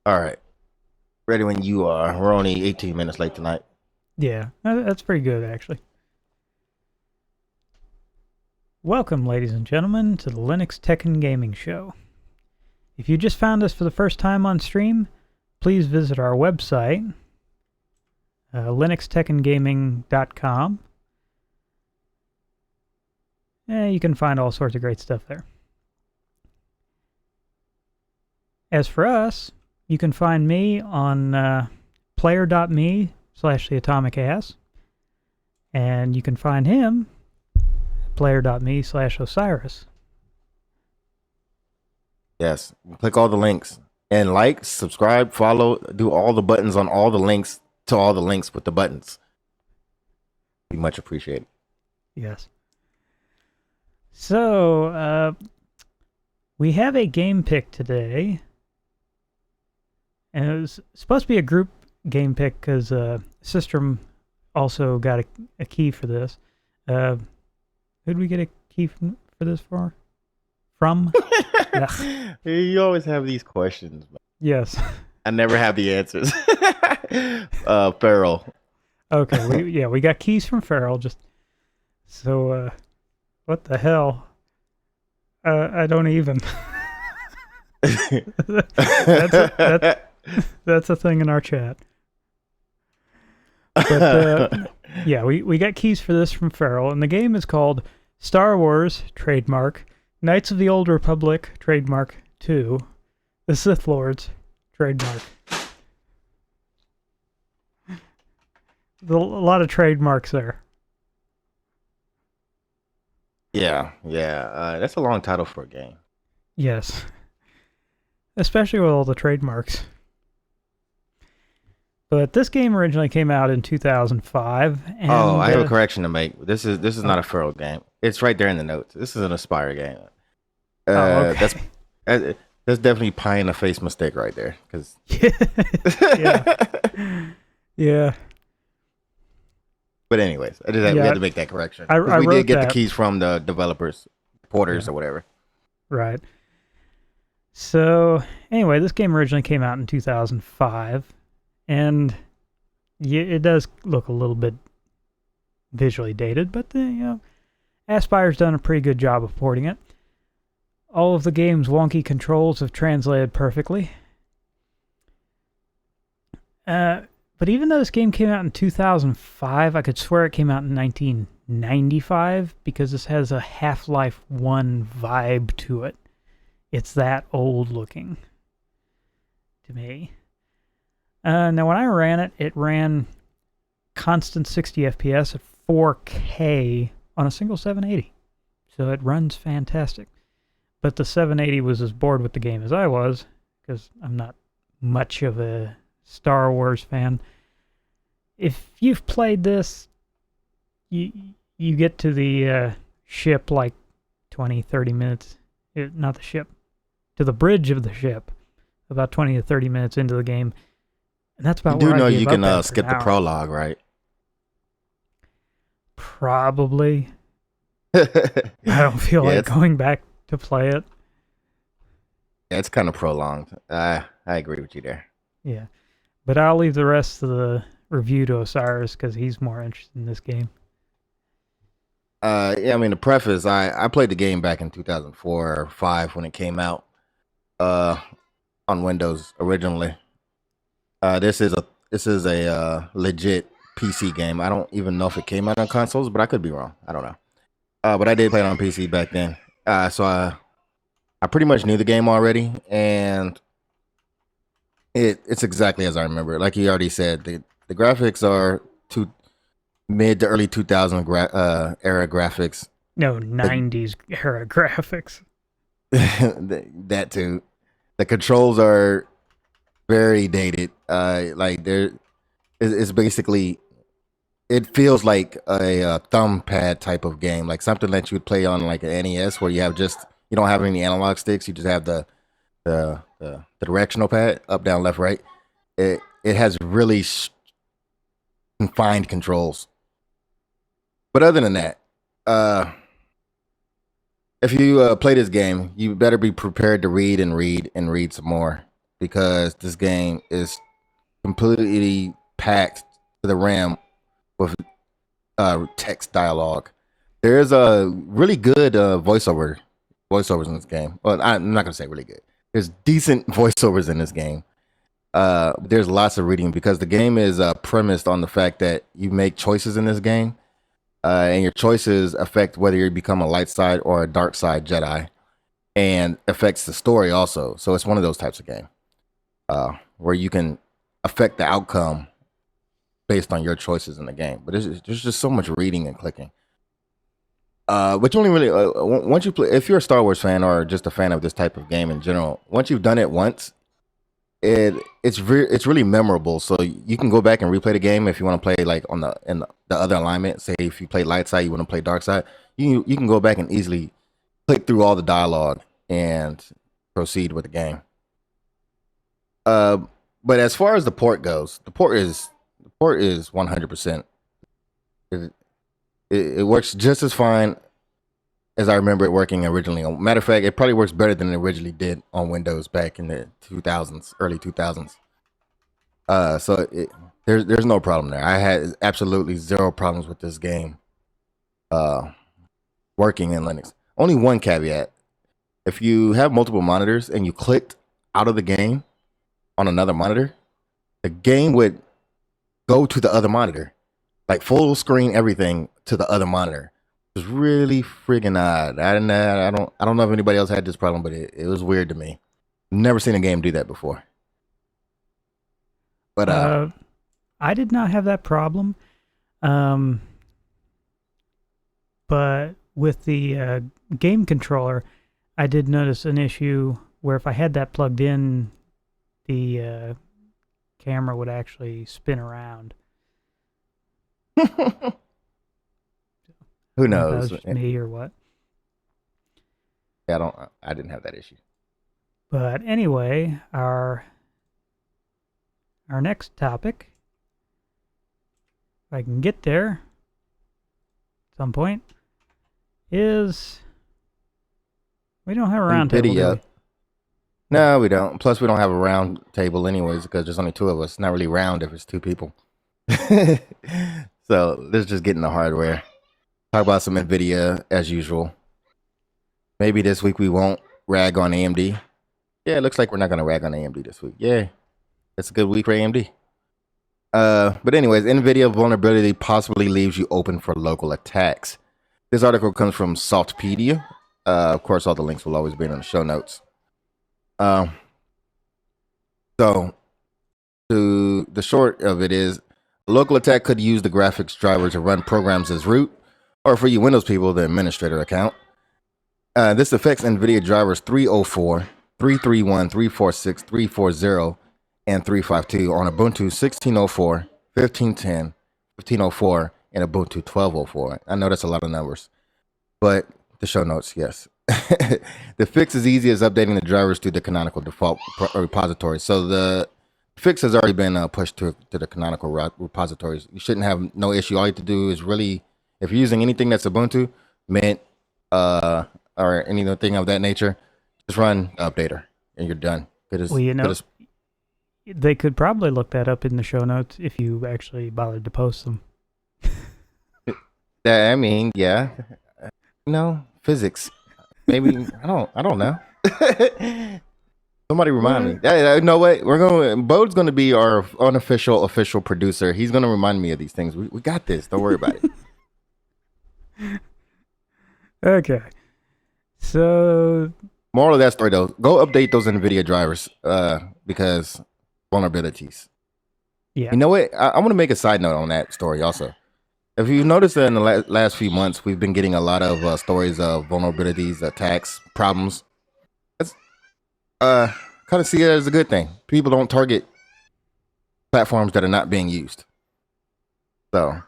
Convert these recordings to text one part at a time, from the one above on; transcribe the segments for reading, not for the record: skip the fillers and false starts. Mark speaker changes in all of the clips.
Speaker 1: All right. Ready when you are. We're only 18 minutes late tonight.
Speaker 2: Yeah, that's pretty good, actually. Welcome, ladies and gentlemen, to the Linux Tech and Gaming Show. If you just found us for the first time on stream, please visit our website, linuxtechandgaming.com. You can find all sorts of great stuff there. As for us, you can find me on player.me/theatomicass, and you can find him player.me/Osiris.
Speaker 1: Yes. Click all the links and like, subscribe, follow, do all the buttons on all the links to all the links with the buttons. Be much appreciated.
Speaker 2: Yes. So, we have a game pick today. And it was supposed to be a group game pick because System also got a key for this. Who did we get a key for this for? From?
Speaker 1: You always have these questions. Man.
Speaker 2: Yes.
Speaker 1: I never have the answers. Farrell.
Speaker 2: Okay, we got keys from Farrell. Just so, what the hell? I don't even. That's a thing in our chat. But yeah, we got keys for this from Farrell, and the game is called Star Wars trademark, Knights of the Old Republic trademark 2, The Sith Lords trademark. A lot of trademarks there.
Speaker 1: Yeah. That's a long title for a game.
Speaker 2: Yes. Especially with all the trademarks. But this game originally came out in 2005. And,
Speaker 1: I have a correction to make. This is not a Farrell game. It's right there in the notes. This is an Aspire game.
Speaker 2: Okay.
Speaker 1: That's definitely pie in the face mistake right there. Cause
Speaker 2: yeah.
Speaker 1: But anyways, we had to make that correction. We did get the keys from the developers, porters, or whatever.
Speaker 2: Right. So anyway, this game originally came out in 2005, and it does look a little bit visually dated, but Aspire's done a pretty good job of porting it. All of the game's wonky controls have translated perfectly. But even though this game came out in 2005, I could swear it came out in 1995 because this has a Half-Life 1 vibe to it. It's that old looking to me. Now, when I ran it, it ran constant 60 FPS at 4K on a single 780. So it runs fantastic. But the 780 was as bored with the game as I was, because I'm not much of a Star Wars fan. If you've played this, you get to the ship like 20, 30 minutes. Not the ship. To the bridge of the ship, about 20 to 30 minutes into the game. And that's about where I gave up.
Speaker 1: You do know you can skip the prologue, right?
Speaker 2: Probably. I don't feel like going back to play it.
Speaker 1: Yeah, it's kind of prolonged. I agree with you there.
Speaker 2: Yeah. But I'll leave the rest of the review to Osiris because he's more interested in this game.
Speaker 1: The preface, I played the game back in 2004 or 5 when it came out on Windows originally. This is a legit PC game. I don't even know if it came out on consoles, but I could be wrong. I don't know. But I did play it on PC back then. So I pretty much knew the game already, and it's exactly as I remember. Like you already said, the graphics are mid to early 2000 era graphics.
Speaker 2: No, 90s era graphics.
Speaker 1: That too. The controls are very dated. It's basically, it feels like a thumb pad type of game, like something that you would play on like an NES, where you don't have any analog sticks. You just have the directional pad, up, down, left, right. It has really confined controls. But other than that, uh, if you play this game, you better be prepared to read and read and read some more because this game is completely packed to the rim with text dialogue. There's a really good voiceovers in this game. Well, I'm not gonna say really good. There's decent voiceovers in this game. There's lots of reading because the game is premised on the fact that you make choices in this game, and your choices affect whether you become a light side or a dark side Jedi, and affects the story also. So it's one of those types of game where you can affect the outcome based on your choices in the game. But there's just so much reading and clicking. But you only really once you play. If you're a Star Wars fan or just a fan of this type of game in general, once you've done it once, it's really memorable. So you can go back and replay the game if you want to play like on the other alignment. Say if you play light side, you want to play dark side. You can go back and easily click through all the dialogue and proceed with the game. But as far as the port goes, the port is 100%. It works just as fine as I remember it working originally. Matter of fact, it probably works better than it originally did on Windows back in the 2000s, early 2000s. There's no problem there. I had absolutely zero problems with this game working in Linux. Only one caveat. If you have multiple monitors and you clicked out of the game on another monitor, the game would go to the other monitor. Like full screen everything to the other monitor. It was really friggin' odd. I don't know if anybody else had this problem, but it was weird to me. Never seen a game do that before. But
Speaker 2: I did not have that problem. But with the game controller, I did notice an issue where if I had that plugged in, the camera would actually spin around.
Speaker 1: Who knows?
Speaker 2: If that was me or what?
Speaker 1: Yeah, I didn't have that issue.
Speaker 2: But anyway, our next topic, if I can get there at some point, is we don't have a round table. Do we?
Speaker 1: No, we don't. Plus, we don't have a round table anyways because there's only two of us. It's not really round if it's two people. So let's just get in the hardware. Talk about some Nvidia as usual. Maybe this week we won't rag on AMD. Yeah, it looks like we're not going to rag on AMD this week. Yeah, it's a good week for AMD. But anyways, Nvidia Vulnerability possibly leaves you open for local attacks. This article comes from Saltpedia. Of course, all the links will always be in the show notes. So, the short of it is, a local attack could use the graphics driver to run programs as root, or for you Windows people, the administrator account. This affects NVIDIA drivers 304, 331, 346, 340, and 352 on Ubuntu 16.04, 15.10, 15.04, and Ubuntu 12.04. I know that's a lot of numbers, but the show notes, yes. The fix is easy as updating the drivers to the canonical default repository. So the fix has already been pushed to the canonical repositories. You shouldn't have no issue. All you have to do is really, if you're using anything that's Ubuntu, Mint, or anything of that nature, just run updater and you're done.
Speaker 2: They could probably look that up in the show notes if you actually bothered to post them.
Speaker 1: I mean, yeah. No, physics. Maybe I don't know. Somebody remind me. You know what? Bode's gonna be our unofficial official producer. He's gonna remind me of these things. We got this. Don't worry about it.
Speaker 2: Okay. So
Speaker 1: moral of that story though, go update those NVIDIA drivers because vulnerabilities.
Speaker 2: Yeah.
Speaker 1: You know what? I want to make a side note on that story also. If you noticed that in the last few months, we've been getting a lot of stories of vulnerabilities, attacks, problems. Kind of see it as a good thing. People don't target platforms that are not being used. So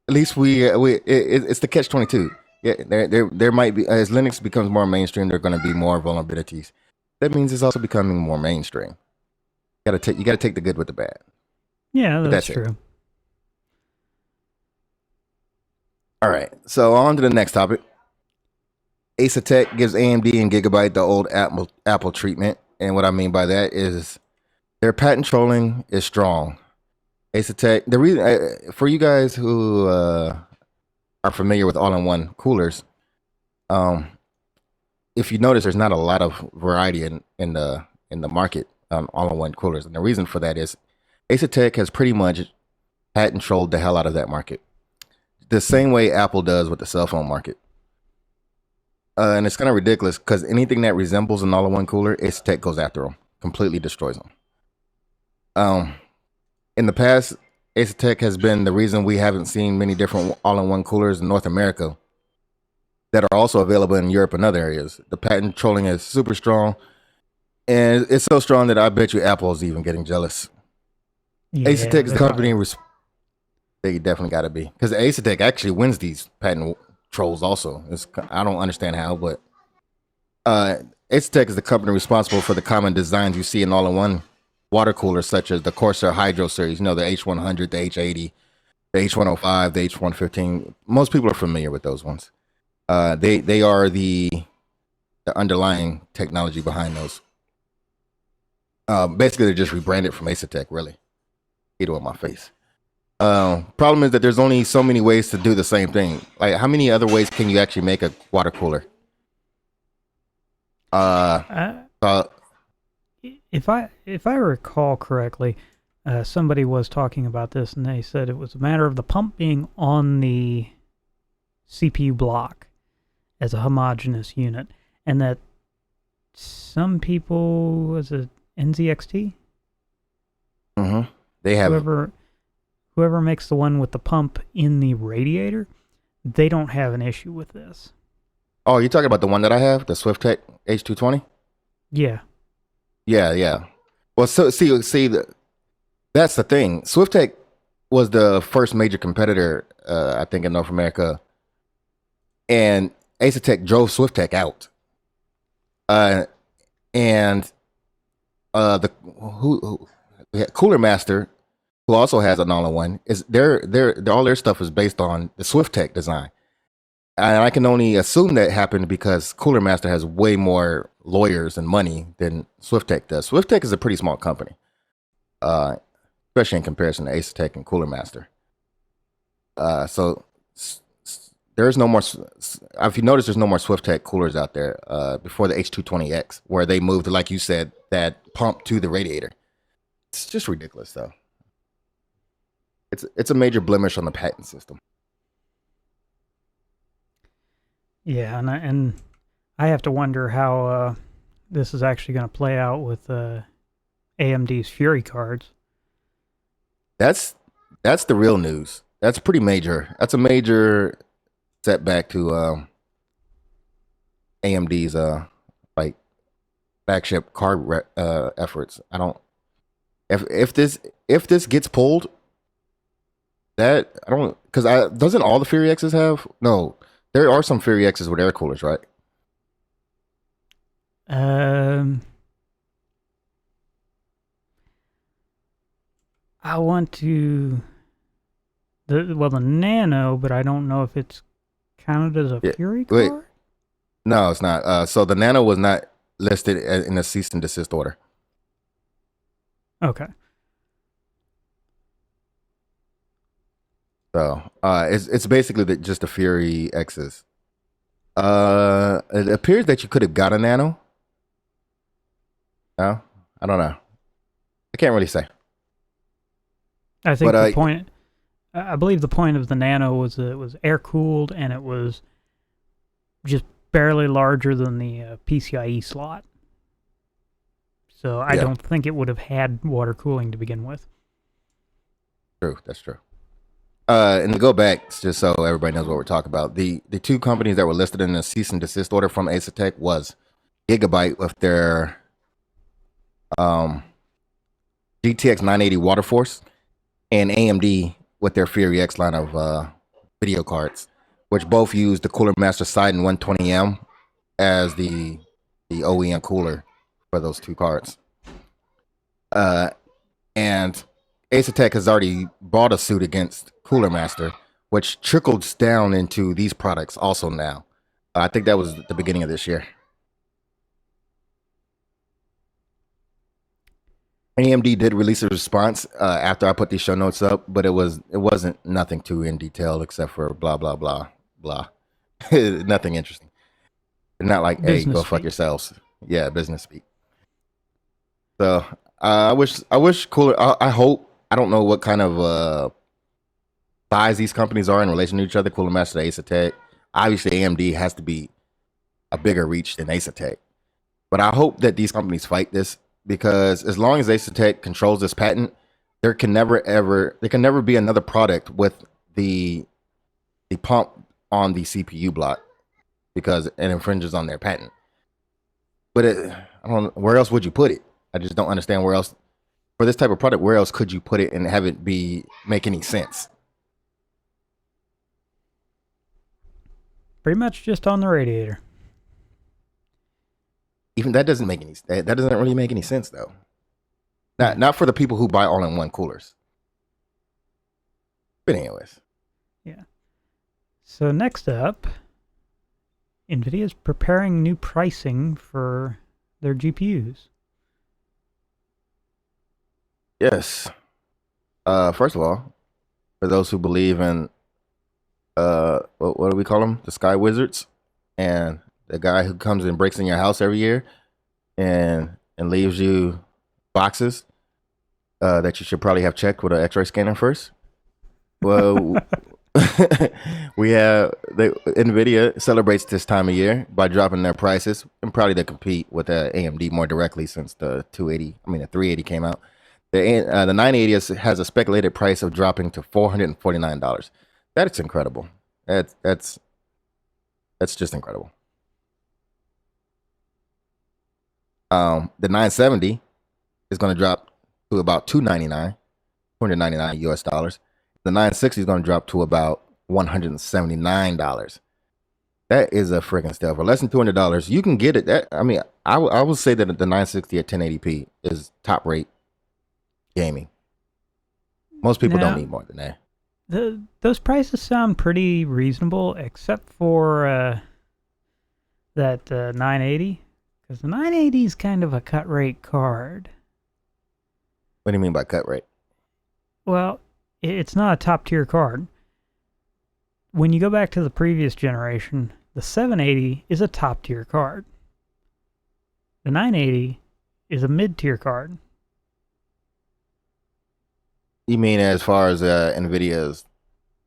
Speaker 1: at least it's the catch-22. Yeah, there might be, as Linux becomes more mainstream, there are going to be more vulnerabilities. That means it's also becoming more mainstream. You got to take the good with the bad.
Speaker 2: Yeah, that's true.
Speaker 1: All right. So on to the next topic. Asetek gives AMD and Gigabyte the old Apple treatment, and what I mean by that is their patent trolling is strong. Asetek, the reason for you guys who are familiar with all-in-one coolers, um, if you notice, there's not a lot of variety in the market on all-in-one coolers, and the reason for that is Asetek has pretty much patent trolled the hell out of that market, the same way Apple does with the cell phone market. And it's kind of ridiculous because anything that resembles an all-in-one cooler, Asetek goes after them, completely destroys them. In the past, Asetek has been the reason we haven't seen many different all-in-one coolers in North America that are also available in Europe and other areas. The patent trolling is super strong, and it's so strong that I bet you Apple is even getting jealous.
Speaker 2: Yeah,
Speaker 1: Asetek is the company. They definitely got to be, because Asetek actually wins these patent trolls. Also, I don't understand how, but Asetek is the company responsible for the common designs you see in all-in-one water coolers, such as the Corsair Hydro series. You know, the H100, the H80, the H105, the H115. Most people are familiar with those ones. They are the underlying technology behind those. Basically, they're just rebranded from Asetek. Really, get it on my face. Problem is that there's only so many ways to do the same thing. Like, how many other ways can you actually make a water cooler?
Speaker 2: If I recall correctly, somebody was talking about this, and they said it was a matter of the pump being on the CPU block as a homogeneous unit, and that some people, was it NZXT?
Speaker 1: Mm-hmm. They have
Speaker 2: whoever makes the one with the pump in the radiator, they don't have an issue with this.
Speaker 1: Oh, you're talking about the one that I have, the SwiftTech H220?
Speaker 2: Yeah.
Speaker 1: Yeah. Well, so see, that's the thing. SwiftTech was the first major competitor, I think, in North America, and Asetek drove SwiftTech out. And the Cooler Master, who also has an all-in-one, is all their stuff is based on the SwiftTech design. And I can only assume that happened because Cooler Master has way more lawyers and money than SwiftTech does. SwiftTech is a pretty small company, especially in comparison to Asetek and Cooler Master. So there's no more. If you notice, there's no more SwiftTech coolers out there before the H220X, where they moved, like you said, that pump to the radiator. It's just ridiculous, though. It's a major blemish on the patent system.
Speaker 2: Yeah, and I have to wonder how this is actually going to play out with AMD's Fury cards.
Speaker 1: That's the real news. That's pretty major. That's a major setback to AMD's like flagship card efforts. I don't. If this gets pulled, that I don't, because doesn't all the Fury X's have? No, there are some Fury X's with air coolers, right?
Speaker 2: I want to the Nano, but I don't know if it's counted as a Fury card.
Speaker 1: Wait, no, it's not. So the Nano was not listed in a cease and desist order.
Speaker 2: Okay.
Speaker 1: So it's basically just the Fury X's. It appears that you could have got a Nano. No, I don't know. I can't really say.
Speaker 2: I think the point. I believe the point of the Nano was that it was air cooled and it was just barely larger than the PCIe slot. So I don't think it would have had water cooling to begin with.
Speaker 1: True, that's true. And to go back, just so everybody knows what we're talking about, the two companies that were listed in the cease and desist order from Asetek was Gigabyte with their GTX 980 Waterforce, and AMD with their Fury X line of video cards, which both use the Cooler Master Sidon 120M as the OEM cooler for those two cards. And Asetek has already brought a suit against Cooler Master which trickles down into these products also now. I think that was the beginning of this year. AMD did release a response after I put these show notes up, but it wasn't nothing too in detail except for blah blah blah blah. Nothing interesting. Not like, hey,
Speaker 2: Business
Speaker 1: go fuck
Speaker 2: speak.
Speaker 1: yourselves. Yeah, business speak. So I wish cooler. I hope. I don't know what kind of size these companies are in relation to each other. Cooler Master, Ace Attack. Obviously, AMD has to be a bigger reach than Ace Attack. But I hope that these companies fight this, because as long as Ace Attack controls this patent, there can never be another product with the pump on the CPU block, because it infringes on their patent. But I don't. Where else would you put it? I just don't understand where else for this type of product. Where else could you put it and have it make any sense?
Speaker 2: Pretty much just on the radiator.
Speaker 1: Even that doesn't make any. That doesn't really make any sense though. Not for the people who buy all-in-one coolers. But anyways,
Speaker 2: Yeah. So next up, Nvidia is preparing new pricing for their GPUs.
Speaker 1: yes. First of all, for those who believe in what do we call them? The Sky Wizards, and the guy who comes and breaks in your house every year and leaves you boxes that you should probably have checked with an X-ray scanner first. Well, we have Nvidia celebrates this time of year by dropping their prices, and probably to compete with AMD more directly, since the 380 came out. The 980 has a speculated price of dropping to $449. That's incredible. That's just incredible. The 970 is going to drop to about $299 US dollars. The 960 is going to drop to about $179. That is a freaking steal. For less than $200, you can get it. I will say that the 960 at 1080p is top rate gaming. Most people don't need more than that.
Speaker 2: Those prices sound pretty reasonable, except for that 980, because the 980 is kind of a cut rate card.
Speaker 1: What do you mean by cut rate?
Speaker 2: Well, it's not a top tier card. When you go back to the previous generation, the 780 is a top tier card. The 980 is a mid tier card.
Speaker 1: You mean as far as Nvidia's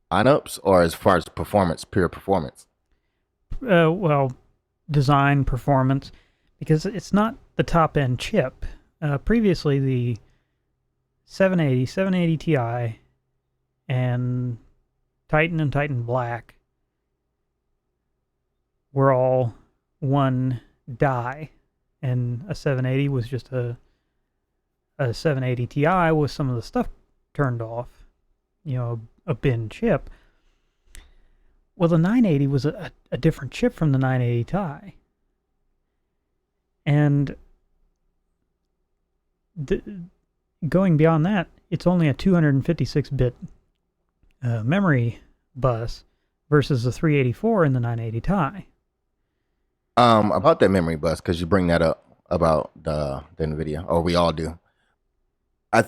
Speaker 1: lineups, or as far as performance, pure performance?
Speaker 2: Well, design, performance, because it's not the top end chip. Previously, the 780 Ti, and Titan and Titan Black were all one die, and a 780 was just a 780 Ti with some of the stuff turned off, a bin chip. Well, the 980 was a different chip from the 980 Ti. And going beyond that, it's only a 256-bit memory bus versus the 384 in the 980 Ti.
Speaker 1: About that memory bus, because you bring that up about the Nvidia, or we all do. I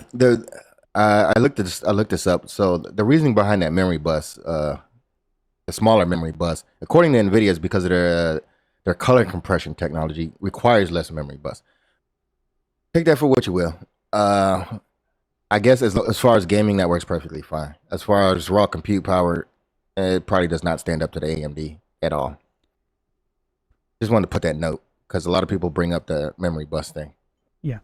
Speaker 1: looked this up. So the reasoning behind that memory bus, the smaller memory bus, according to Nvidia, is because of their color compression technology requires less memory bus. Take that for what you will. I guess as far as gaming, that works perfectly fine. As far as raw compute power, it probably does not stand up to the AMD at all. Just wanted to put that note, because a lot of people bring up the memory bus thing.
Speaker 2: Yeah.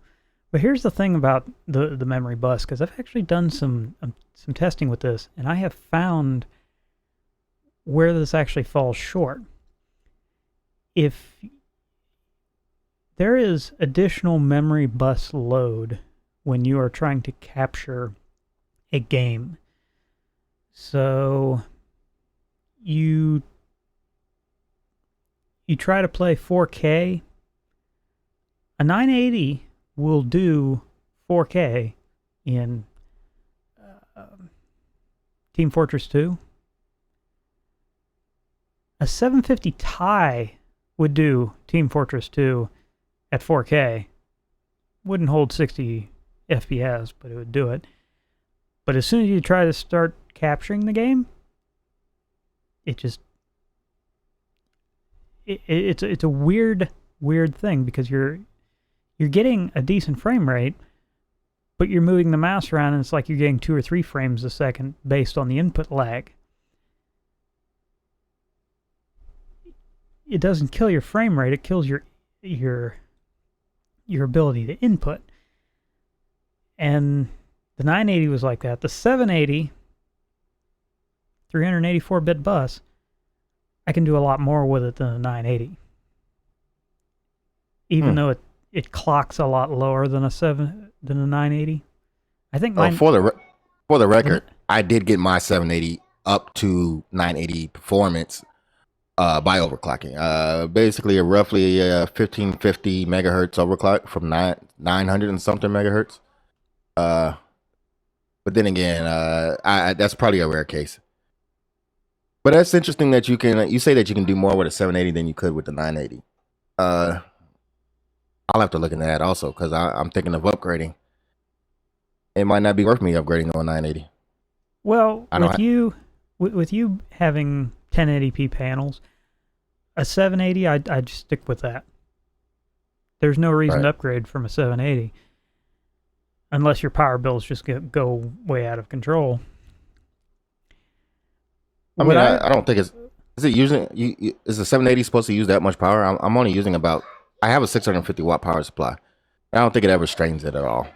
Speaker 2: But here's the thing about the memory bus, because I've actually done some testing with this, and I have found where this actually falls short. If there is additional memory bus load when you are trying to capture a game, so you try to play 4K, a 980 will do 4K in Team Fortress 2, a 750 Ti would do Team Fortress 2 at 4K. Wouldn't hold 60 FPS, but it would do it. But as soon as you try to start capturing the game, it just it's a weird thing because you're getting a decent frame rate, but you're moving the mouse around and it's like you're getting 2 or 3 frames a second based on the input lag. It doesn't kill your frame rate, it kills your ability to input. And the 980 was like that. The 780 384-bit bus, I can do a lot more with it than a 980. Even though it clocks a lot lower than a 980. I think mine,
Speaker 1: for the record, I did get my 780 up to 980 performance by overclocking. Basically a roughly 1550 megahertz overclock from 900 and something megahertz. But then again, that's probably a rare case. But that's interesting that you say that you can do more with a 780 than you could with the 980. I'll have to look into that also because I'm thinking of upgrading. It might not be worth me upgrading to a 980.
Speaker 2: Well, with you having 1080p panels, a 780, I'd stick with that. There's no reason to upgrade from a 780 unless your power bills just go way out of control.
Speaker 1: I mean, I don't think is it using is the 780 supposed to use that much power? I'm only using I have a 650 watt power supply. I don't think it ever strains it at all.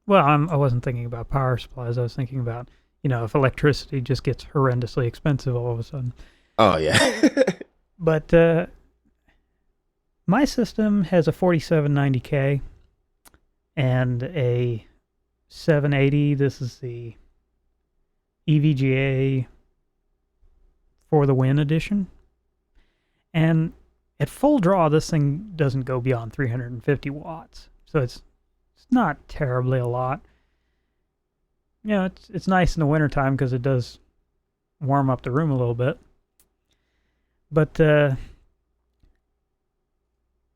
Speaker 2: Well, I wasn't thinking about power supplies. I was thinking about, if electricity just gets horrendously expensive all of a sudden.
Speaker 1: Oh, yeah.
Speaker 2: But my system has a 4790K and a 780. This is the EVGA for the Win edition. And at full draw, this thing doesn't go beyond 350 watts. So it's not terribly a lot. It's nice in the wintertime because it does warm up the room a little bit. But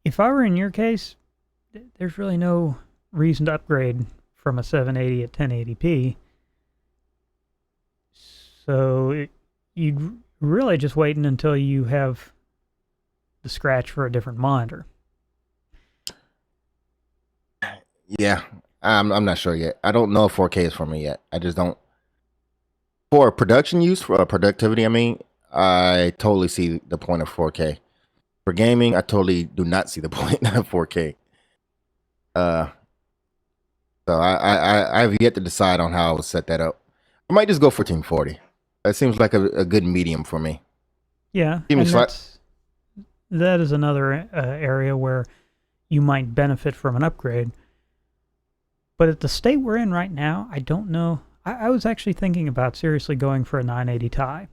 Speaker 2: if I were in your case, there's really no reason to upgrade from a 780 at 1080p. So you'd really just waiting until you have the scratch for a different monitor.
Speaker 1: Yeah, I'm not sure yet. I don't know if 4K is for me yet. I just don't. For production use, for productivity, I totally see the point of 4K. For gaming, I totally do not see the point of 4K. So I have yet to decide on how I will set that up. I might just go for 1440. That seems like a good medium for me.
Speaker 2: Yeah, and that is another area where you might benefit from an upgrade. But at the state we're in right now, I don't know. I was actually thinking about seriously going for a 980 Ti.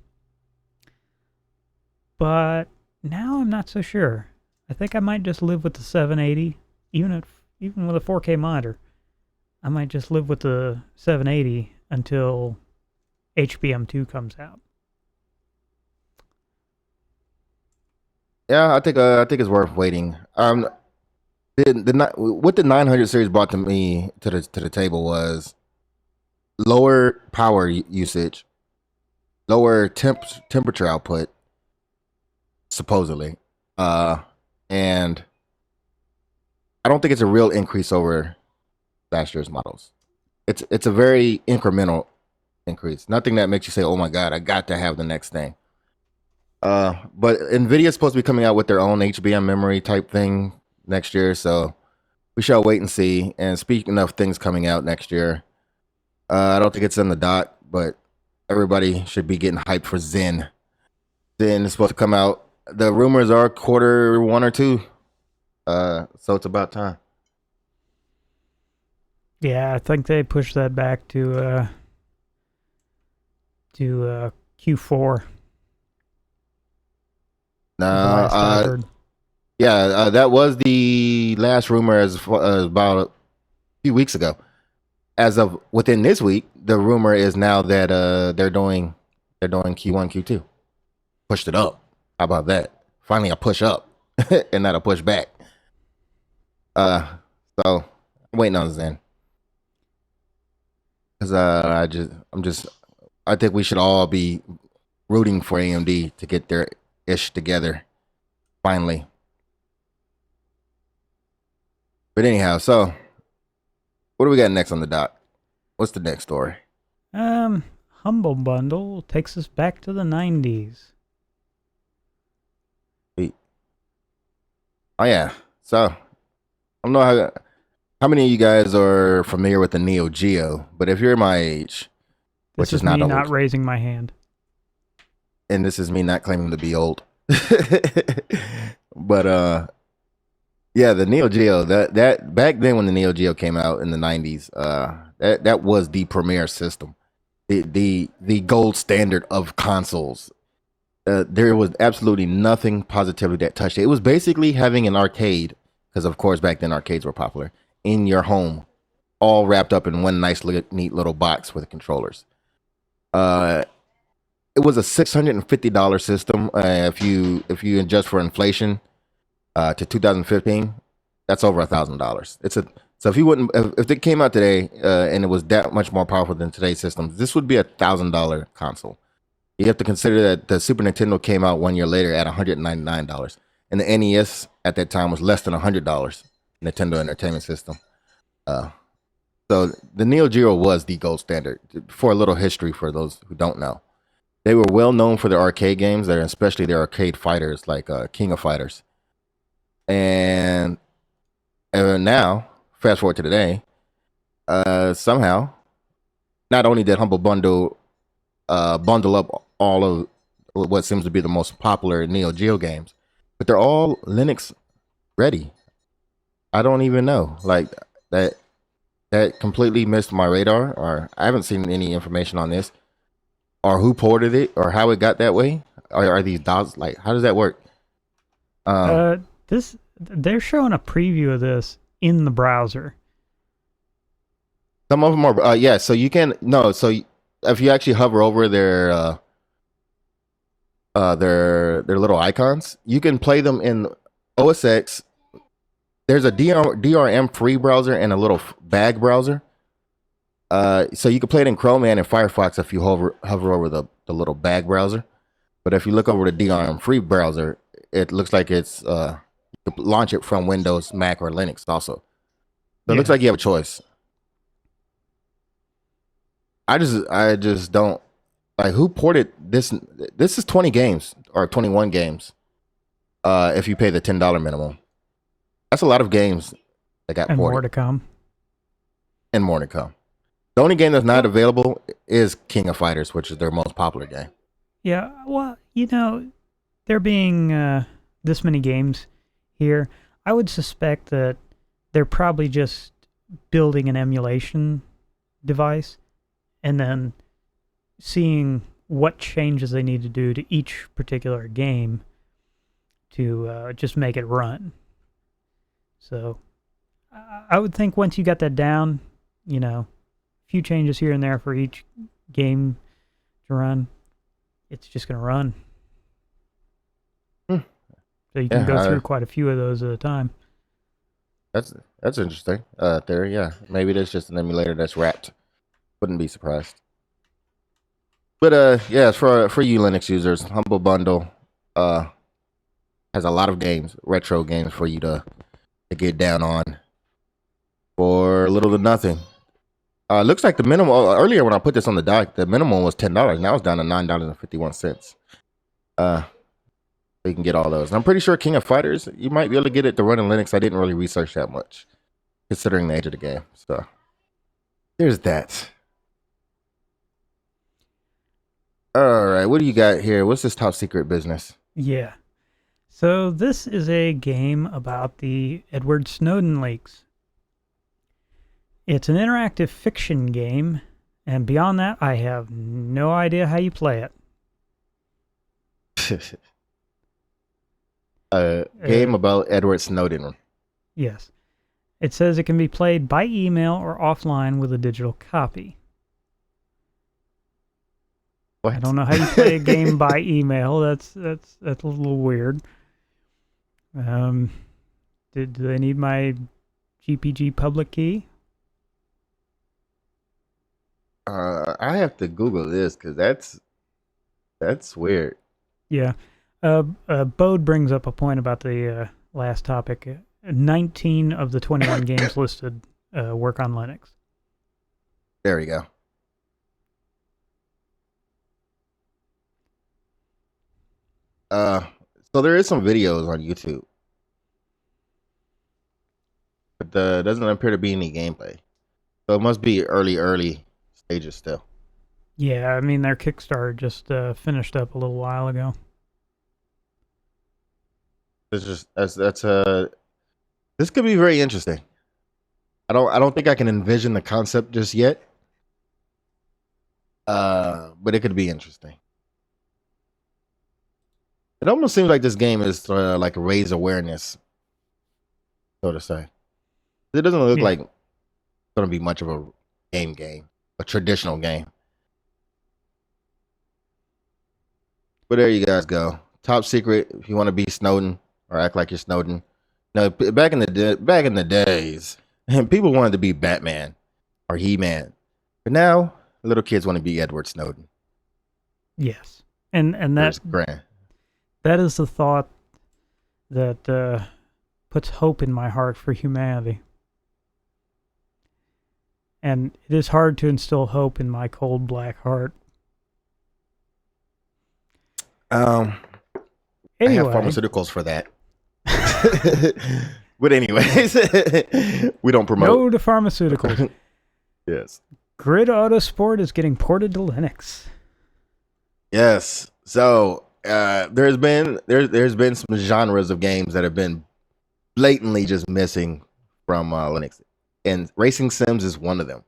Speaker 2: But now I'm not so sure. I think I might just live with the 780, even with a 4K monitor. I might just live with the 780 until HBM2 comes out.
Speaker 1: Yeah, I think it's worth waiting. What the 900 series brought to me to the table was lower power usage, lower temperature output, supposedly, and I don't think it's a real increase over last year's models. It's a very incremental increase. Nothing that makes you say, "Oh my God, I got to have the next thing." But Nvidia is supposed to be coming out with their own HBM memory type thing next year, so we shall wait and see. And speaking of things coming out next year, I don't think it's in the doc, but everybody should be getting hyped for Zen. Zen is supposed to come out. The rumors are Q1 or Q2, so it's about time.
Speaker 2: Yeah, I think they pushed that back to Q4.
Speaker 1: No, yeah, that was the last rumor as about a few weeks ago. As of within this week, the rumor is now that they're doing Q1, Q2. Pushed it up. How about that? Finally, a push up and not a push back. Uh, so I'm waiting on Zen because I think we should all be rooting for AMD to get their ish together finally. But anyhow, so what do we got next on the dock? What's the next story?
Speaker 2: Humble Bundle takes us back to the 90s.
Speaker 1: Oh yeah. So I don't know how many of you guys are familiar with the Neo Geo, but if you're my age,
Speaker 2: This
Speaker 1: which
Speaker 2: is
Speaker 1: is not
Speaker 2: me
Speaker 1: old,
Speaker 2: not raising my hand.
Speaker 1: and this is me not claiming to be old, but yeah, the Neo Geo that back then when the Neo Geo came out in the 90s, that was the premier system, the gold standard of consoles. There was absolutely nothing positively that touched it. It was basically having an arcade, because of course back then arcades were popular, in your home, all wrapped up in one nice, neat little box with controllers. Uh, it was a $650 system. If you adjust for inflation, to 2015, that's over $1,000. So if it came out today and it was that much more powerful than today's systems, this would be $1,000 console. You have to consider that the Super Nintendo came out 1 year later at $199, and the NES at that time was less than $100. Nintendo Entertainment System. So the Neo Geo was the gold standard. For a little history, for those who don't know, they were well known for their arcade games, especially their arcade fighters like King of Fighters. And now, fast forward to today, somehow, not only did Humble Bundle bundle up all of what seems to be the most popular Neo Geo games, but they're all Linux ready. I don't even know, like that completely missed my radar, or I haven't seen any information on this, or who ported it, or how it got that way. Are these DOS, like, how does that work?
Speaker 2: They're showing a preview of this in the browser.
Speaker 1: Some of them are, yeah. So you can no. So if you actually hover over their little icons, you can play them in OS X. There's a DRM free browser and a little bag browser. So you can play it in Chrome and in Firefox if you hover over the little bag browser. But if you look over the DRM free browser, it looks like it's you can launch it from Windows, Mac, or Linux also. So it looks like you have a choice. I just don't like who ported this. This is 20 games or 21 games. If you pay the $10 minimum, that's a lot of games that got
Speaker 2: and
Speaker 1: ported.
Speaker 2: More to come.
Speaker 1: And more to come. The only game that's not available is King of Fighters, which is their most popular game.
Speaker 2: Yeah, well, there being this many games here, I would suspect that they're probably just building an emulation device and then seeing what changes they need to do to each particular game to just make it run. So I would think once you got that down, a few changes here and there for each game to run, it's just going to run. So you can go through quite a few of those at a time.
Speaker 1: That's interesting. Theory, yeah. Maybe there's just an emulator that's wrapped. Wouldn't be surprised. But yeah, for you Linux users, Humble Bundle has a lot of games, retro games for you to get down on for little to nothing. Looks like the minimum earlier when I put this on the dock, the minimum was $10. Now it's down to $9.51. You can get all those. And I'm pretty sure King of Fighters, you might be able to get it to run in Linux. I didn't really research that much, considering the age of the game. So there's that. All right, what do you got here? What's this top secret business?
Speaker 2: Yeah. So this is a game about the Edward Snowden leaks. It's an interactive fiction game, and beyond that, I have no idea how you play it.
Speaker 1: A game about Edward Snowden.
Speaker 2: Yes. It says it can be played by email or offline with a digital copy. I
Speaker 1: What?
Speaker 2: don't know how you play a game by email. That's a little weird. Um, do they need my GPG public key?
Speaker 1: I have to Google this because that's weird.
Speaker 2: Yeah. Bode brings up a point about the last topic. 19 of the 21 games listed work on Linux.
Speaker 1: There we go. Uh, so there is some videos on YouTube, but doesn't appear to be any gameplay. So it must be early stages still.
Speaker 2: Yeah, I mean, their Kickstarter just finished up a little while ago.
Speaker 1: It's just that's this could be very interesting. I don't think I can envision the concept just yet. But it could be interesting. It almost seems like this game is like raise awareness, so to say. It doesn't look
Speaker 2: Yeah.
Speaker 1: like it's gonna be much of a game, a traditional game. But there you guys go. Top secret. If you want to be Snowden or act like you're Snowden. Now, back in the days, people wanted to be Batman or He-Man, but now little kids want to be Edward Snowden.
Speaker 2: Yes. And
Speaker 1: There's grand.
Speaker 2: that is the thought that puts hope in my heart for humanity. And it is hard to instill hope in my cold black heart.
Speaker 1: I
Speaker 2: Anyway,
Speaker 1: have pharmaceuticals for that. But anyways, we don't promote.
Speaker 2: no to pharmaceuticals.
Speaker 1: Yes.
Speaker 2: Grid Autosport is getting ported to Linux.
Speaker 1: Yes. So there's been some genres of games that have been blatantly just missing from Linux, and racing sims is one of them.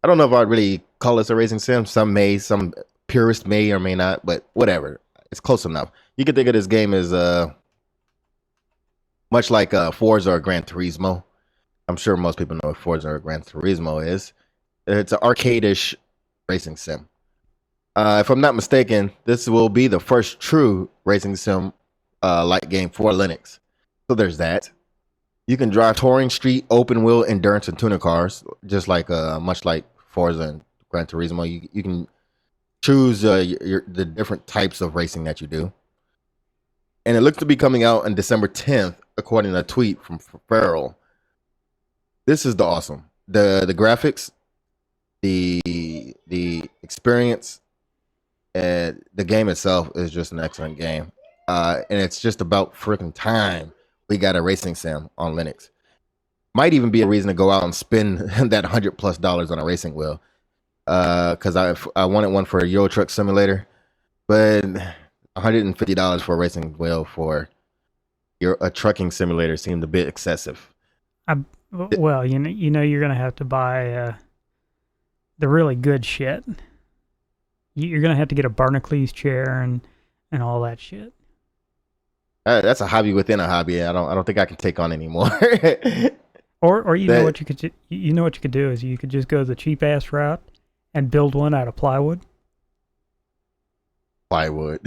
Speaker 1: I don't know if I'd really call this a racing sim. Some purists may or may not, but whatever. It's close enough. You can think of this game as much like Forza or Gran Turismo. I'm sure most people know what Forza or Gran Turismo is. It's an arcade-ish racing sim. If I'm not mistaken, this will be the first true racing sim like game for Linux. So there's that. You can drive touring, street, open wheel, endurance, and tuner cars, just like much like Forza and Gran Turismo. You can choose the different types of racing that you do. And it looks to be coming out on December 10th, according to a tweet from Farrell. This is the awesome. The graphics, the experience, and the game itself is just an excellent game. And it's just about freaking time we got a racing sim on Linux. Might even be a reason to go out and spend that $100+ on a racing wheel. Because I wanted one for a Euro Truck Simulator, but $150 for a racing wheel for a trucking simulator seemed a bit excessive.
Speaker 2: Well, you know you're gonna have to buy the really good shit. You're gonna have to get a Barnacules chair and all that shit.
Speaker 1: That's a hobby within a hobby. I don't think I can take on anymore.
Speaker 2: Or know what you could do is you could just go the cheap ass route and build one out of plywood.
Speaker 1: Plywood.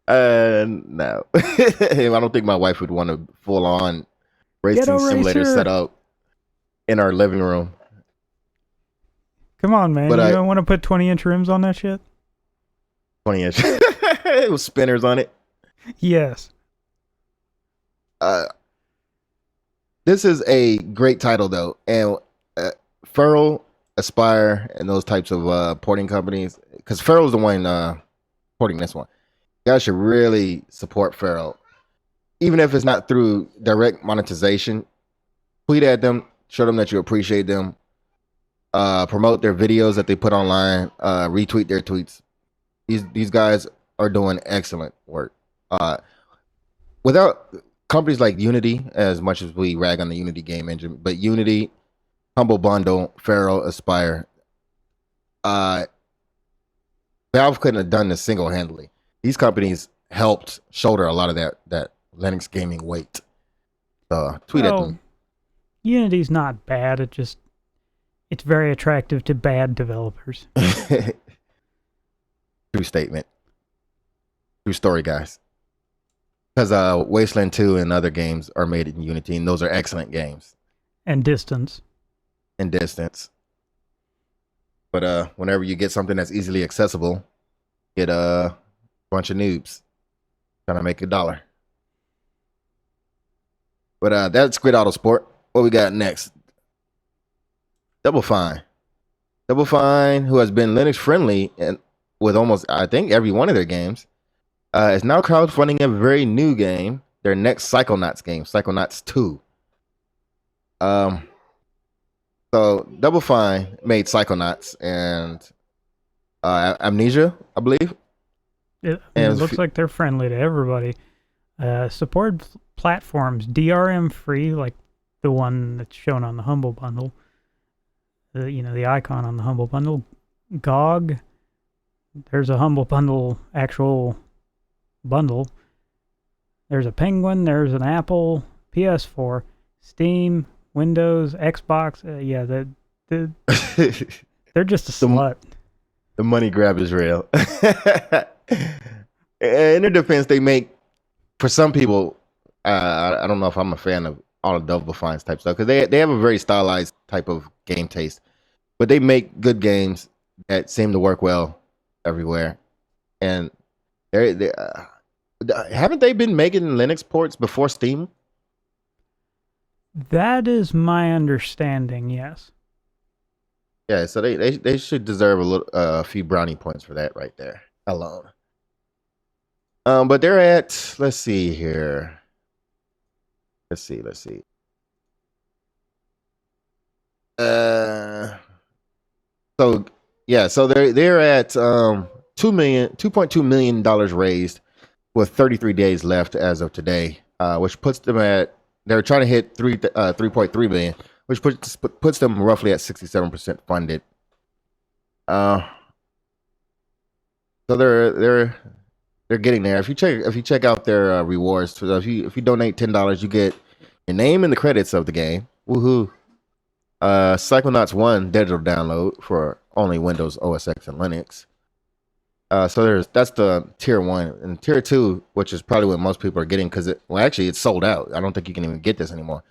Speaker 1: No. I don't think my wife would want a full on racing simulator set up in our living room.
Speaker 2: Come on, man.
Speaker 1: But
Speaker 2: you don't want to put 20-inch rims on that shit?
Speaker 1: 20-inch. With spinners on it.
Speaker 2: Yes.
Speaker 1: This is a great title, though. And Furl, Aspire, and those types of porting companies, because Furl's the one porting this one. You guys should really support Furl. Even if it's not through direct monetization, tweet at them, show them that you appreciate them, promote their videos that they put online, retweet their tweets. These guys are doing excellent work. Without companies like Unity, as much as we rag on the Unity game engine, but Unity, Humble Bundle, Faro, Aspire, Valve couldn't have done this single-handedly. These companies helped shoulder a lot of that Linux gaming weight. Tweet at them.
Speaker 2: Unity's not bad. It's very attractive to bad developers.
Speaker 1: true statement. True story, guys. Because Wasteland 2 and other games are made in Unity, and those are excellent games.
Speaker 2: And Distance.
Speaker 1: And Distance. But whenever you get something that's easily accessible, get a bunch of noobs trying to make $1. But that's Grid Autosport. What we got next? Double Fine. Double Fine, who has been Linux friendly and with almost, I think, every one of their games, is now crowdfunding a very new game, their next Psychonauts game, Psychonauts 2. So Double Fine made Psychonauts and Amnesia, I believe.
Speaker 2: It looks like they're friendly to everybody. Support platforms DRM free, like the one that's shown on the Humble Bundle. The icon on the Humble Bundle. GOG. There's a Humble Bundle actual bundle. There's a Penguin. There's an Apple, PS4, Steam, Windows, Xbox. They're just a slut.
Speaker 1: The money grab is real. In their defense, they make, for some people, I don't know if I'm a fan of all the Double Fines type stuff, because they have a very stylized type of game taste, but they make good games that seem to work well everywhere. And haven't they been making Linux ports before Steam?
Speaker 2: That is my understanding, yes.
Speaker 1: Yeah, so they should deserve a few brownie points for that right there alone. But they're at, let's see here. Let's see. So they're at $2.2 million raised with 33 days left as of today, which puts them at, they're trying to hit 3.3 million, which puts them roughly at 67% funded. So they're getting there. If you check out their rewards, if you donate $10, you get your name and the credits of the game. Woohoo! Psychonauts 1 digital download for only Windows, OS X, and Linux. So that's the tier 1, and tier 2, which is probably what most people are getting, because it's sold out. I don't think you can even get this anymore.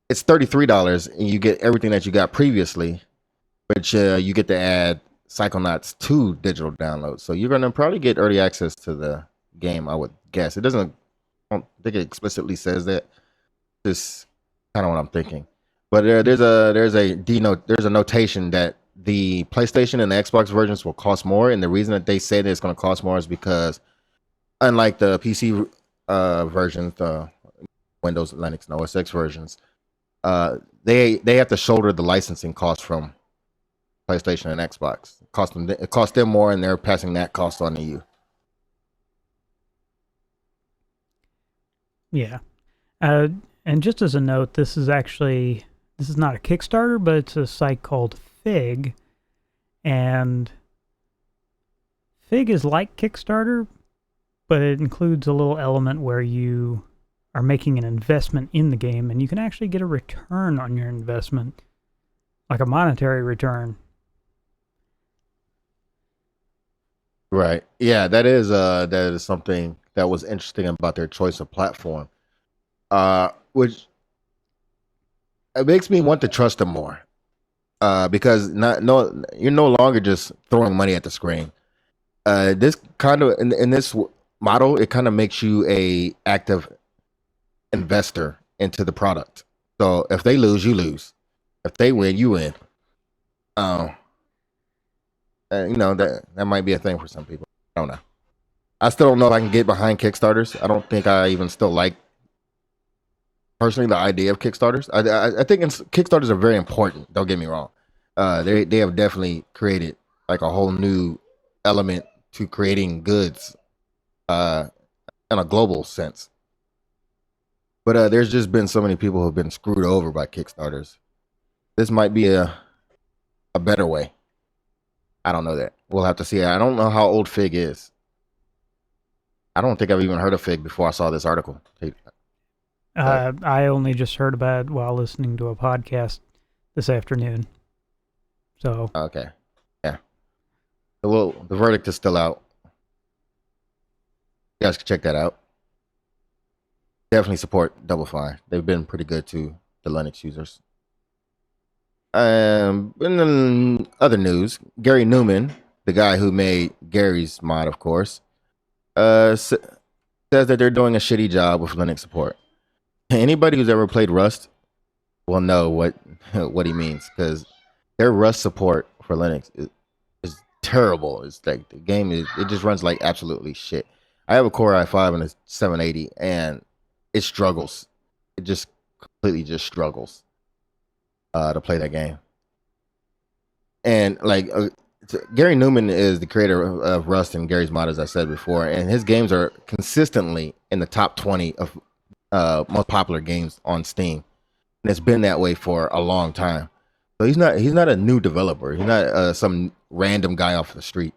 Speaker 1: It's $33, and you get everything that you got previously, which you get to add Psychonauts 2 digital download. So you're gonna probably get early access to the game, I would guess. I don't think it explicitly says that. Just kind of what I'm thinking. But there's a notation that the PlayStation and the Xbox versions will cost more, and the reason that they say that it's going to cost more is because, unlike the PC versions, the Windows, Linux, and OS X versions, they have to shoulder the licensing cost from PlayStation and Xbox. It costs them more, and they're passing that cost on to you.
Speaker 2: Yeah. And just as a note, this is not a Kickstarter, but it's a site called Fig. And Fig is like Kickstarter, but it includes a little element where you are making an investment in the game, and you can actually get a return on your investment, like a monetary return.
Speaker 1: Right. Yeah, that is something that was interesting about their choice of platform. Which it makes me want to trust them more. Because you're no longer just throwing money at the screen. This kind of in this model, it kind of makes you a active investor into the product. So if they lose, you lose. If they win, you win. That might be a thing for some people. I don't know. I still don't know if I can get behind Kickstarters. I don't think I even still like, personally, the idea of Kickstarters. I think Kickstarters are very important. Don't get me wrong. They have definitely created like a whole new element to creating goods in a global sense. But there's just been so many people who have been screwed over by Kickstarters. This might be a better way. I don't know that. We'll have to see. I don't know how old Fig is. I don't think I've even heard of Fig before I saw this article.
Speaker 2: I only just heard about it while listening to a podcast this afternoon. So
Speaker 1: okay, yeah. The verdict is still out. You guys can check that out. Definitely support Double Fine. They've been pretty good to the Linux users. In other news, Gary Newman, the guy who made Gary's mod, of course, says that they're doing a shitty job with Linux support. Anybody who's ever played Rust will know what what he means, because their Rust support for Linux is terrible. It's like the game it just runs like absolutely shit. I have a Core i5 and a 780, and it struggles. It just completely just struggles to play that game. And like Gary Newman is the creator of Rust and Gary's Mod, as I said before, and his games are consistently in the top 20 of most popular games on Steam, and it's been that way for a long time. So he's not a new developer. He's not some random guy off the street.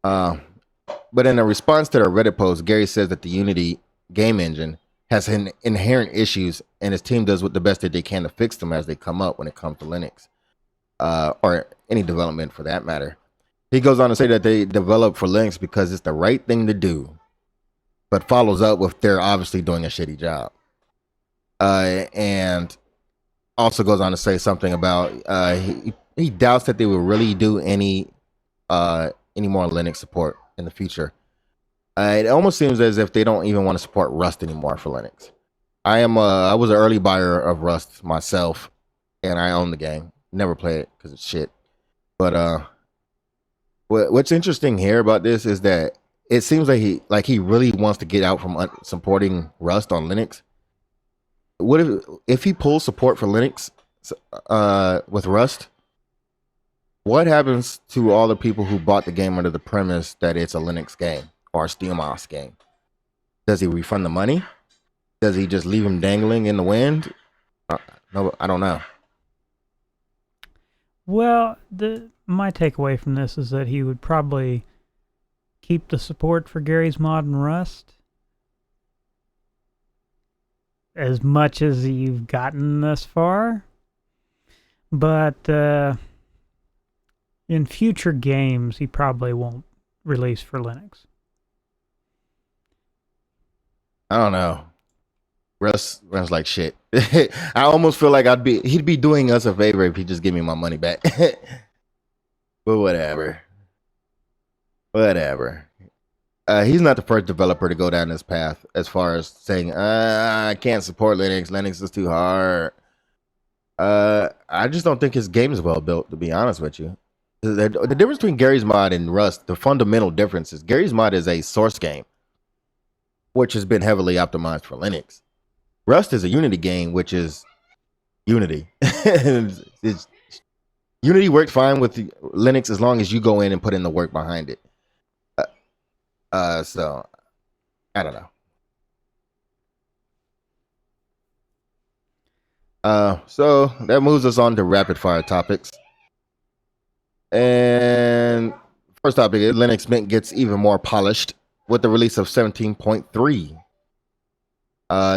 Speaker 1: But in a response to the Reddit post, Gary says that the Unity game engine has inherent issues, and his team does what the best that they can to fix them as they come up when it comes to Linux, or any development for that matter. He goes on to say that they develop for Linux because it's the right thing to do, but follows up with they're obviously doing a shitty job. And also goes on to say something about he doubts that they will really do any more Linux support in the future. It almost seems as if they don't even want to support Rust anymore for Linux. I was an early buyer of Rust myself, and I own the game. Never played it because it's shit. But what's interesting here about this is that it seems like he really wants to get out from supporting Rust on Linux. What if he pulls support for Linux with Rust? What happens to all the people who bought the game under the premise that it's a Linux game or a SteamOS game? Does he refund the money? Does he just leave them dangling in the wind? No, I don't know.
Speaker 2: Well, my takeaway from this is that he would probably keep the support for Gary's Mod and Rust as much as you've gotten thus far, but in future games he probably won't release for Linux.
Speaker 1: I don't know. Russ runs like shit. I almost feel like he'd be doing us a favor if he just give me my money back. But whatever. He's not the first developer to go down this path as far as saying, I can't support Linux. Linux is too hard. I just don't think his game is well built, to be honest with you. The difference between Gary's Mod and Rust, the fundamental difference is Gary's Mod is a source game, which has been heavily optimized for Linux. Rust is a Unity game, which is Unity. Unity works fine with Linux as long as you go in and put in the work behind it. So I don't know. So that moves us on to rapid fire topics. And first topic is Linux Mint gets even more polished with the release of 17.3.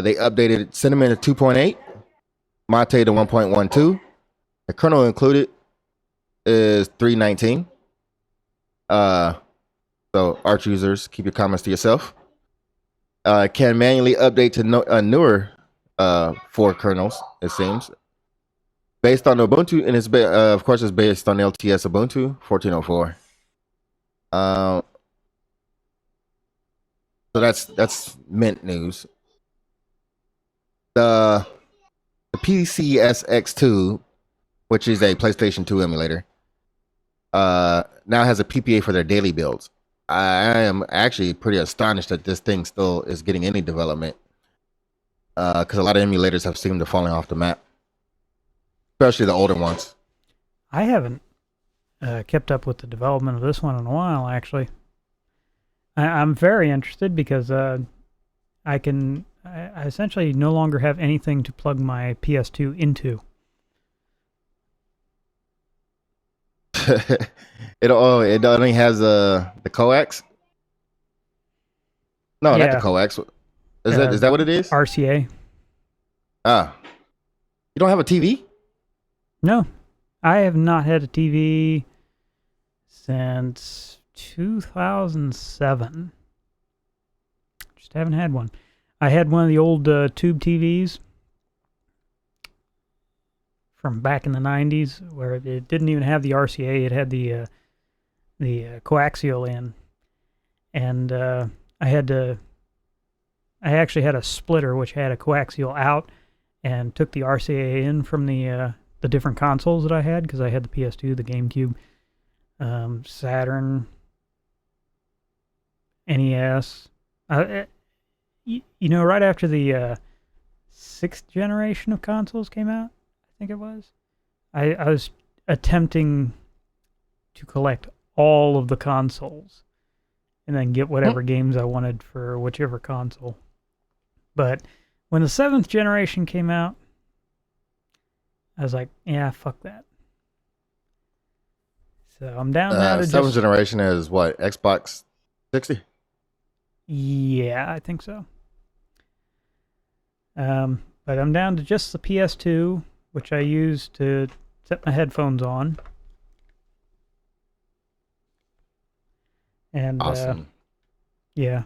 Speaker 1: They updated Cinnamon to 2.8, Mate to 1.12. The kernel included is 3.19. So Arch users, keep your comments to yourself. Can manually update to newer 4 kernels, it seems. Based on Ubuntu, and it's of course it's based on LTS Ubuntu 14.04. So that's Mint news. The PCSX2, which is a PlayStation 2 emulator, now has a PPA for their daily builds. I am actually pretty astonished that this thing still is getting any development, because a lot of emulators have seemed to falling off the map, especially the older ones.
Speaker 2: I haven't kept up with the development of this one in a while, actually. I'm very interested because I essentially no longer have anything to plug my PS2 into.
Speaker 1: It only has the coax. No,
Speaker 2: Yeah.
Speaker 1: not the coax. Is that what it is?
Speaker 2: RCA.
Speaker 1: Ah, you don't have a TV?
Speaker 2: No, I have not had a TV since 2007. Just haven't had one. I had one of the old tube TVs from back in the 90s where it didn't even have the RCA. It had the coaxial in. And I actually had a splitter which had a coaxial out and took the RCA in from the different consoles that I had, because I had the PS2, the GameCube, Saturn, NES. Right after the sixth generation of consoles came out, I think it was, I was attempting to collect all of the consoles and then get whatever games I wanted for whichever console. But when the seventh generation came out, I was like, yeah, fuck that. So I'm down now to
Speaker 1: seventh generation is what, Xbox 60?
Speaker 2: Yeah, I think so. But I'm down to just the PS2, which I use to set my headphones on. And
Speaker 1: awesome.
Speaker 2: Yeah.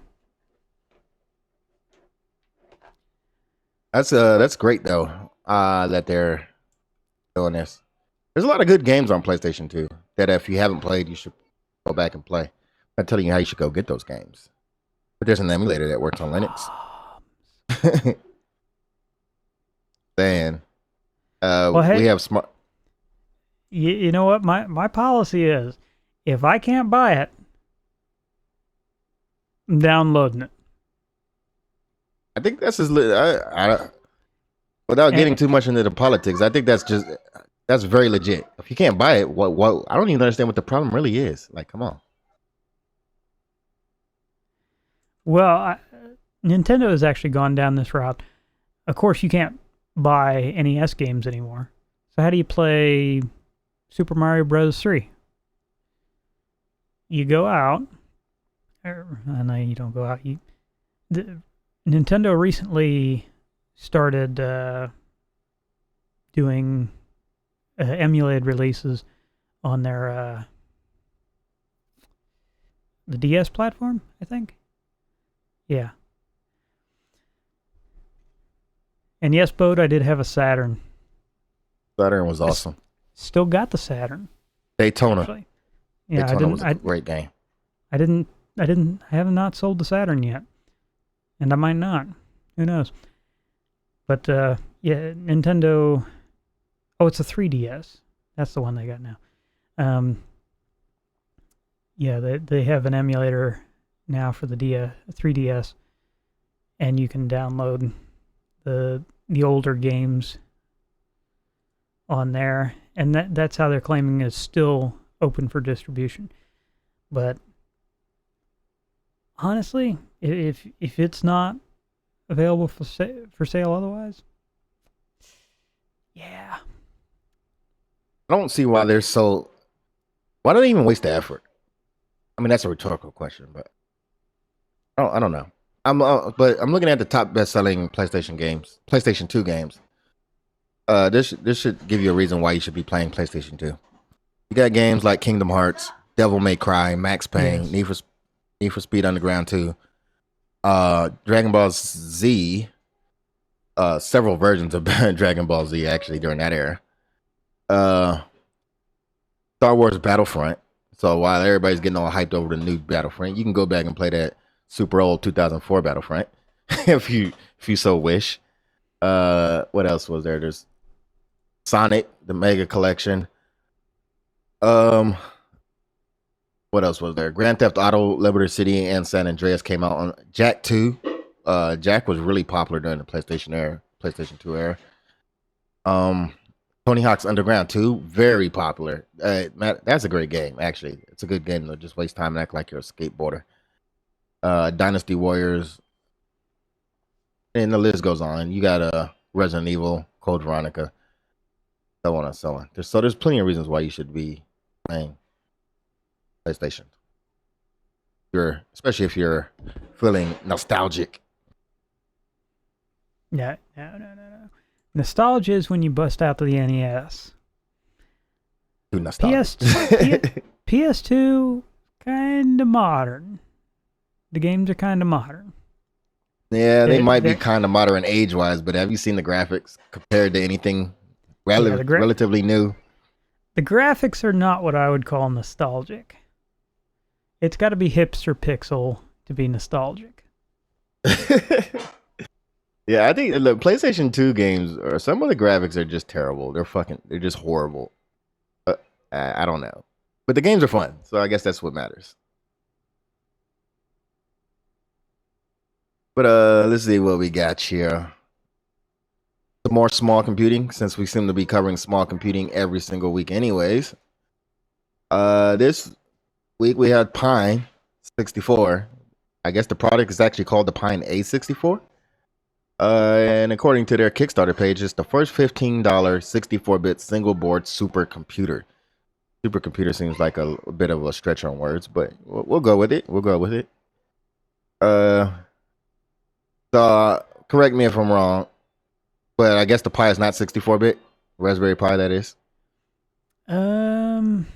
Speaker 1: That's great though. That they're doing this. There's a lot of good games on PlayStation 2 that if you haven't played, you should go back and play. I'm telling you how you should go get those games. But there's an emulator that works on Linux. Then
Speaker 2: hey,
Speaker 1: we have smart.
Speaker 2: You know what? My policy is, if I can't buy it, I'm downloading it.
Speaker 1: I think that's without getting too much into the politics, I think that's very legit. If you can't buy it, what I don't even understand what the problem really is. Like, come on.
Speaker 2: Well, Nintendo has actually gone down this route. Of course, you can't buy NES games anymore. So how do you play Super Mario Bros. 3? You go out. I know you don't go out. Nintendo recently started doing emulated releases on their the DS platform, I think. Yeah. And yes, Bode, I did have a Saturn.
Speaker 1: Saturn was awesome.
Speaker 2: Still got the Saturn.
Speaker 1: Daytona.
Speaker 2: Actually. Yeah,
Speaker 1: Daytona was a great game.
Speaker 2: I have not sold the Saturn yet. And I might not. Who knows? But yeah, Nintendo. Oh, it's a 3DS. That's the one they got now. Yeah, they have an emulator now for the 3DS, and you can download the older games on there, and that's how they're claiming it's still open for distribution. But honestly, if it's not available for sale otherwise, yeah.
Speaker 1: I don't see why they're so. Why do they even waste the effort? I mean, that's a rhetorical question, but I don't know. But I'm looking at the top best-selling PlayStation 2 games. This should give you a reason why you should be playing PlayStation 2. You got games like Kingdom Hearts, Devil May Cry, Max Payne, yes. Need for Speed Underground 2, Dragon Ball Z, several versions of Dragon Ball Z actually during that era. Star Wars Battlefront. So while everybody's getting all hyped over the new Battlefront, you can go back and play that super old 2004 Battlefront if you so wish. What else was there? There's Sonic, the Mega Collection. What else was there? Grand Theft Auto, Liberty City, and San Andreas came out on Jak 2. Jak was really popular during the PlayStation 2 era. Tony Hawk's Underground 2, very popular. That's a great game, actually. It's a good game to just waste time and act like you're a skateboarder. Dynasty Warriors, and the list goes on. You got Resident Evil, Code Veronica, so on and so on. There's plenty of reasons why you should be playing PlayStation. Especially if you're feeling nostalgic.
Speaker 2: No. Nostalgia is when you bust out the NES.
Speaker 1: Too nostalgic.
Speaker 2: PS2, kind of modern. The games are kind of modern.
Speaker 1: Yeah, they might be
Speaker 2: They're
Speaker 1: kind of modern age-wise, but have you seen the graphics compared to anything
Speaker 2: yeah,
Speaker 1: relatively new?
Speaker 2: the graphics are not what I would call nostalgic. It's got to be hipster pixel to be nostalgic.
Speaker 1: Yeah, I think the PlayStation 2 games or some of the graphics are just terrible. They're just horrible. Uh, I don't know. But the games are fun, so I guess that's what matters. But let's see what we got here. Some more small computing, since we seem to be covering small computing every single week anyways. This week we had Pine 64. I guess the product is actually called the Pine A64. And according to their Kickstarter page, it's the first $15 64-bit single board supercomputer. Supercomputer seems like a bit of a stretch on words, but we'll go with it. We'll go with it. Uh, correct me if I'm wrong, but I guess the Pi is not 64-bit. Raspberry Pi, that is.
Speaker 2: Um,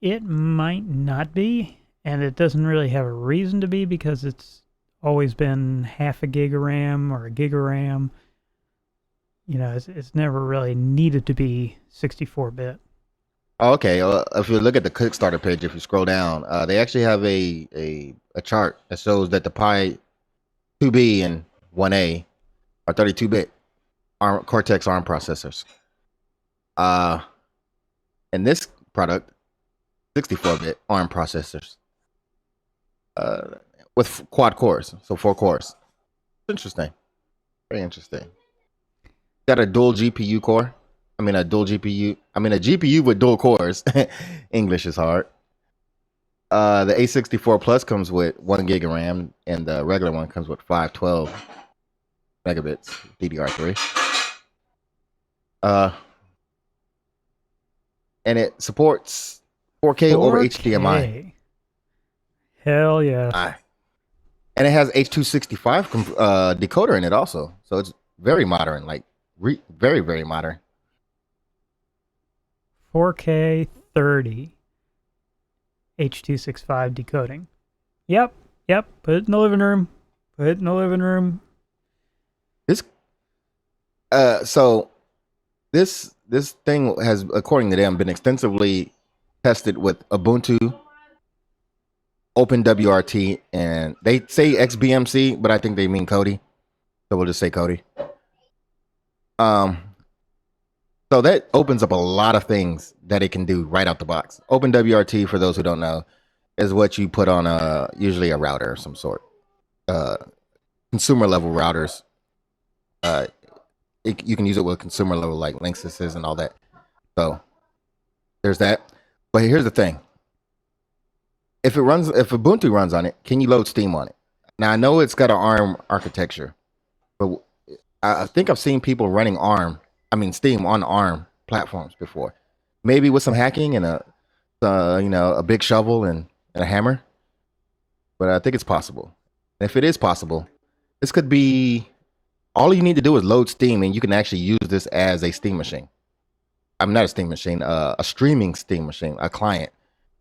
Speaker 2: it might not be, and it doesn't really have a reason to be because it's always been half a gig of RAM or a gig of RAM. You know, it's never really needed to be 64-bit.
Speaker 1: Oh, okay. If you look at the Kickstarter page, if you scroll down, they actually have a chart that shows that the Pi 2B and 1A are 32-bit Cortex ARM processors. And this product, 64-bit ARM processors, with quad cores, so 4 cores. Interesting, very interesting. Got a dual GPU core. I mean, a GPU with dual cores. English is hard. The A64 Plus comes with 1 gig of RAM, and the regular one comes with 512 megabits DDR3. And it supports 4K over
Speaker 2: 4K.
Speaker 1: HDMI.
Speaker 2: Hell yes.
Speaker 1: And it has H.265 decoder in it also, so it's very modern, like very very modern.
Speaker 2: 4K 30 H.265 decoding. Yep. Put it in the living room.
Speaker 1: This so this thing has, according to them, been extensively tested with Ubuntu, OpenWRT, and they say XBMC, but I think they mean Kodi, so we'll just say Kodi. So that opens up a lot of things that it can do right out the box. OpenWRT, for those who don't know, is what you put on usually a router of some sort. Consumer level routers. You can use it with consumer level like Linksys and all that. So there's that. But here's the thing: if Ubuntu runs on it, can you load Steam on it? Now I know it's got an ARM architecture, but I think I've seen people running Steam on ARM platforms before. Maybe with some hacking and a big shovel and a hammer. But I think it's possible. And if it is possible, this could be all you need to do is load Steam, and you can actually use this as a Steam machine. I'm not a Steam machine, a streaming Steam machine, a client.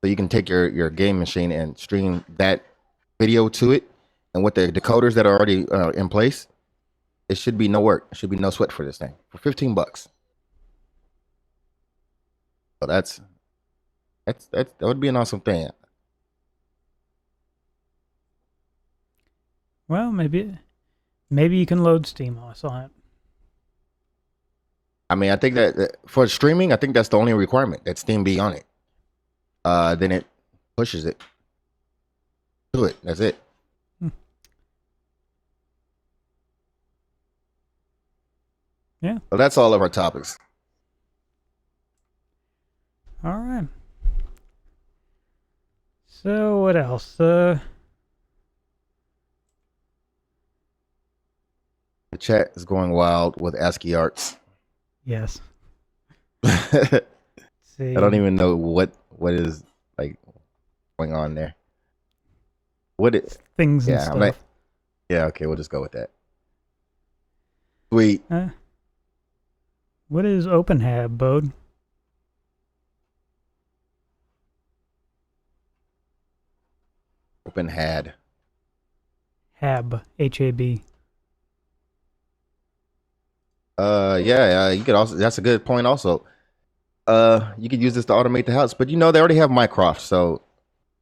Speaker 1: So you can take your game machine and stream that video to it, and with the decoders that are already in place, it should be no work. It should be no sweat for this thing for $15. So that would be an awesome thing.
Speaker 2: Well, maybe you can load SteamOS on it.
Speaker 1: I mean, I think that for streaming, I think that's the only requirement, that Steam be on it. Then it pushes it to it. That's it.
Speaker 2: Yeah.
Speaker 1: Well, that's all of our topics.
Speaker 2: All right. So what else?
Speaker 1: The chat is going wild with ASCII arts.
Speaker 2: Yes.
Speaker 1: See. I don't even know what is like going on there.
Speaker 2: Things and stuff.
Speaker 1: Yeah, okay, we'll just go with that. Sweet.
Speaker 2: What is OpenHAB, Bode?
Speaker 1: open had.
Speaker 2: Hab, H-A-B.
Speaker 1: Yeah, you could also. That's a good point. Also, you could use this to automate the house, but they already have Minecraft, so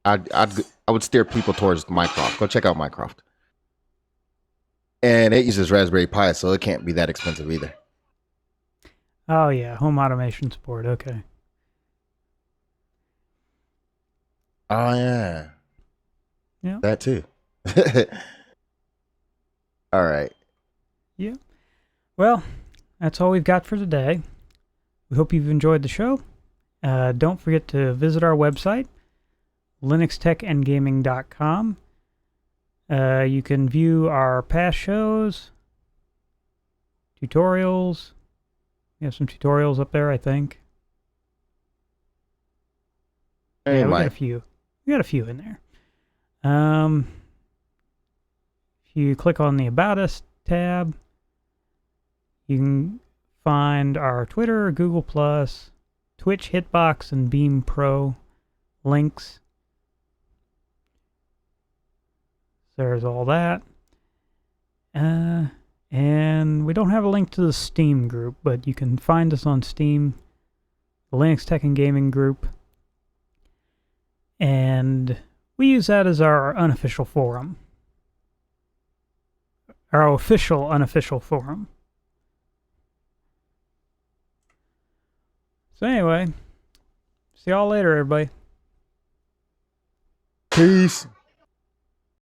Speaker 1: I would steer people towards Minecraft. Go check out Minecraft, and it uses Raspberry Pi, so it can't be that expensive either.
Speaker 2: Oh yeah, home automation support. Okay.
Speaker 1: Oh yeah,
Speaker 2: Yeah.
Speaker 1: that too. All right.
Speaker 2: Yeah. Well, that's all we've got for today. We hope you've enjoyed the show. Don't forget to visit our website, linuxtechandgaming.com. You can view our past shows, tutorials. We have some tutorials up there, I think.
Speaker 1: Hey,
Speaker 2: Yeah, we got a
Speaker 1: Mike.
Speaker 2: few. We got a few in there. If you click on the About Us tab, you can find our Twitter, Google+, Twitch, Hitbox, and Beam Pro links. There's all that. And we don't have a link to the Steam group, but you can find us on Steam, the Linux Tech and Gaming group. And we use that as our unofficial forum. Our official, unofficial forum. So anyway, see y'all later, everybody.
Speaker 1: Peace.